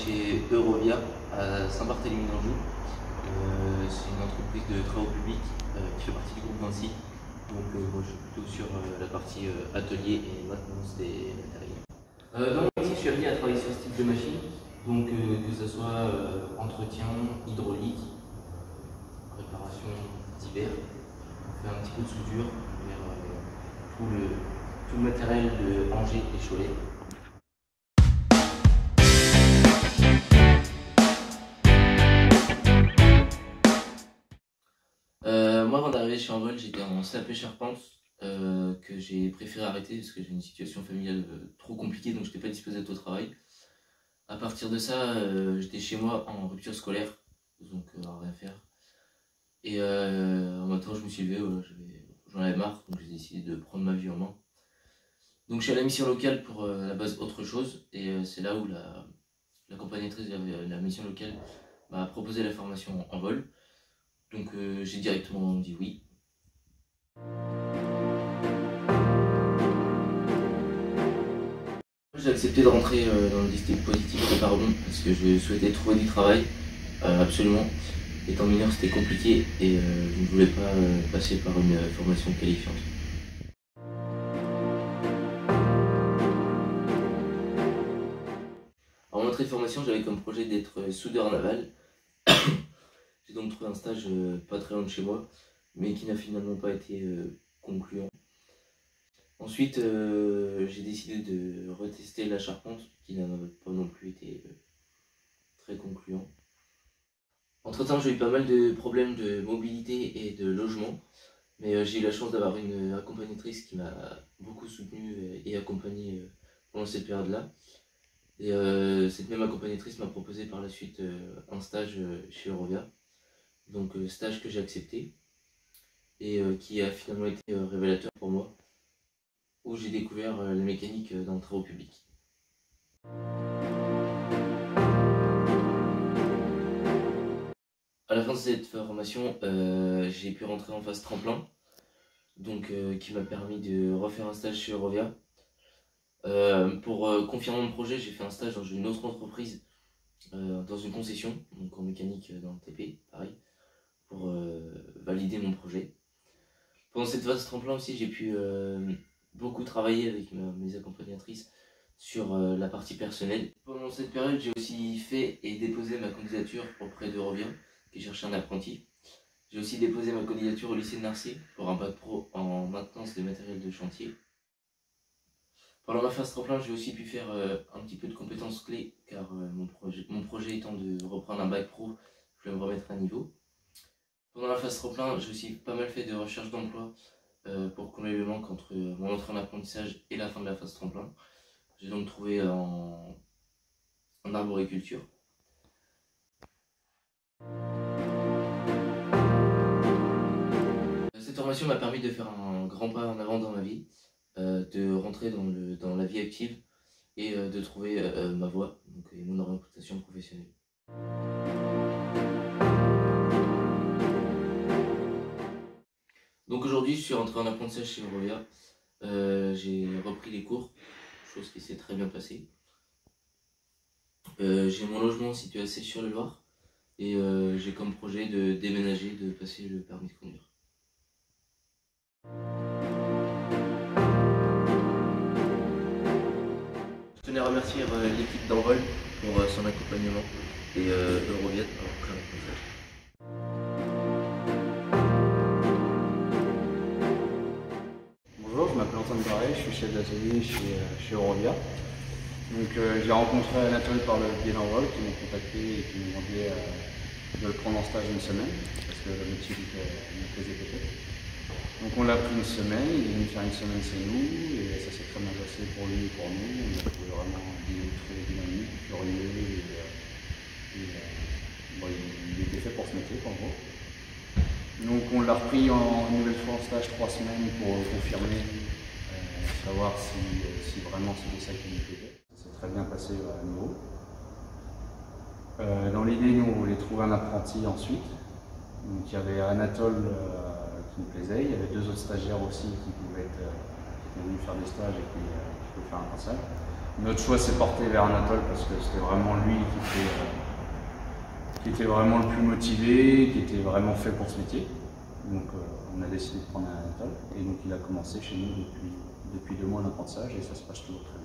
chez Eurovia à Saint-Barthélemy-d'Anjou. C'est une entreprise de travaux publics qui fait partie du groupe Vinci. Donc moi je suis plutôt sur la partie atelier et maintenance des matériels. Dans mon métier, je suis amené à travailler sur ce type de machine, donc que ce soit entretien, hydraulique, réparation divers. On fait un petit peu de soudure vers tout le matériel de Angers et Cholet. Moi, avant d'arriver chez Envol, j'étais en CAP Charpente que j'ai préféré arrêter parce que j'ai une situation familiale trop compliquée, donc je n'étais pas disposé d'être au travail. À partir de ça, j'étais chez moi en rupture scolaire, donc rien faire. Et en même temps, je me suis levé, j'en avais marre, donc j'ai décidé de prendre ma vie en main. Donc je suis à la mission locale pour à la base autre chose, et c'est là où l'accompagnatrice de la mission locale m'a proposé la formation en vol. Donc j'ai directement dit oui. J'ai accepté de rentrer dans le district positif de Pardon parce que je souhaitais trouver du travail, absolument. Étant mineur, c'était compliqué et je ne voulais pas passer par une formation qualifiante. En entrée de formation, j'avais comme projet d'être soudeur naval. J'ai donc trouvé un stage pas très loin de chez moi, mais qui n'a finalement pas été concluant. Ensuite, j'ai décidé de retester la charpente, qui n'a pas non plus été très concluant. Entre temps, j'ai eu pas mal de problèmes de mobilité et de logement, mais j'ai eu la chance d'avoir une accompagnatrice qui m'a beaucoup soutenu et accompagné pendant cette période-là. Et cette même accompagnatrice m'a proposé par la suite un stage chez Eurovia. Donc stage que j'ai accepté et qui a finalement été révélateur pour moi, où j'ai découvert la mécanique dans le travaux public. À la fin de cette formation, j'ai pu rentrer en phase tremplin, donc qui m'a permis de refaire un stage chez Eurovia. Pour confirmer mon projet, j'ai fait un stage dans une autre entreprise, dans une concession, donc en mécanique dans le TP, pareil, pour valider mon projet. Pendant cette phase tremplin aussi, j'ai pu beaucoup travailler avec mes accompagnatrices sur la partie personnelle. Pendant cette période, j'ai aussi fait et déposé ma candidature auprès d'Eurovia, qui cherchait un apprenti. J'ai aussi déposé ma candidature au lycée de Narcé pour un bac pro en maintenance des matériels de chantier. Pendant ma phase tremplin, j'ai aussi pu faire un petit peu de compétences clés, car mon projet étant de reprendre un bac pro, je voulais me remettre à niveau. Pendant la phase tremplin, j'ai aussi pas mal fait de recherche d'emploi pour combler le manque entre mon entrée en apprentissage et la fin de la phase tremplin. J'ai donc trouvé en arboriculture. Cette formation m'a permis de faire un grand pas en avant dans ma vie, de rentrer dans la vie active et de trouver ma voie et mon orientation professionnelle. Donc aujourd'hui, je suis rentré en apprentissage chez Eurovia. J'ai repris les cours, chose qui s'est très bien passée. J'ai mon logement situé à Sey-sur-le-Loir et j'ai comme projet de déménager, de passer le permis de conduire. Je tenais à remercier l'équipe d'Envol pour son accompagnement et Eurovia pour leur apprentissage. Bonjour, je m'appelle Antoine Barret, je suis chef d'atelier chez Eurovia. Donc j'ai rencontré Anatole par le biais d'Envol qui m'ont contacté et qui m'ont demandé de le prendre en stage une semaine parce que le métier me plaisait peut-être. Donc on l'a pris une semaine, il est venu faire une semaine chez nous et ça s'est très bien passé pour lui et pour nous. On a trouvé vraiment très dynamique, curieux et il était fait pour ce métier en gros. Donc on l'a repris en nouvelle fois en stage 3 semaines pour confirmer, savoir si vraiment c'était ça qui nous plaisait. Ça s'est très bien passé à nouveau. Dans l'idée, nous on voulait trouver un apprenti ensuite. Donc il y avait Anatole qui nous plaisait, il y avait 2 autres stagiaires aussi qui pouvaient être était venu faire des stages et qui peut faire un passage. Notre choix s'est porté vers Anatole parce que c'était vraiment lui qui était vraiment le plus motivé, qui était vraiment fait pour ce métier. Donc on a décidé de prendre Anatole et donc il a commencé chez nous depuis 2 mois d'apprentissage et ça se passe toujours très bien.